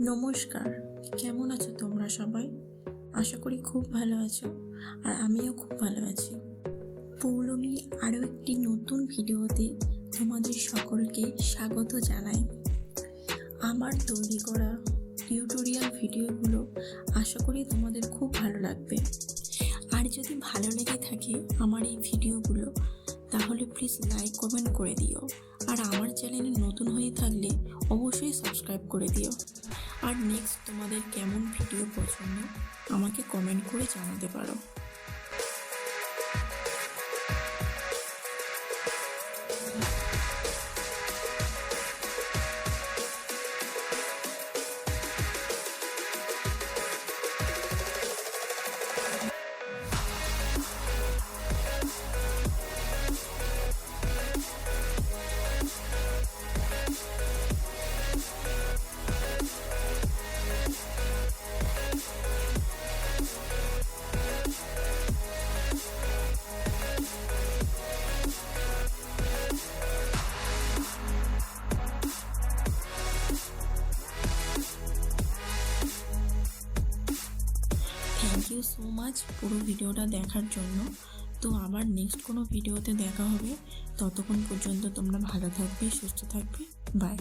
নমস্কার। কেমন আছো তোমরা সবাই? আশা করি খুব ভালো আছো, আর আমিও খুব ভালো আছি। পৌলমীর আরও একটি নতুন ভিডিওতে তোমাদের সকলকে স্বাগত জানাই। আমার তৈরি করা টিউটোরিয়াল ভিডিওগুলো আশা করি তোমাদের খুব ভালো লাগবে। আর যদি ভালো লেগে থাকে আমার এই ভিডিওগুলো, তাহলে প্লিজ লাইক কমেন্ট করে দিও। আর আমার চ্যানেলে নতুন হয়ে থাকলে অবশ্যই সাবস্ক্রাইব করে দিও। আর নেক্সট তোমাদের কেমন ভিডিও পছন্দ আমাকে কমেন্ট করে জানাতে পারো। থ্যাংক ইউ সো মাচ পুরো ভিডিওটা দেখার জন্য। তো আবার নেক্সট কোনো ভিডিওতে দেখা হবে। ততক্ষণ পর্যন্ত তোমরা ভালো থাকবে, সুস্থ থাকবে। বাই।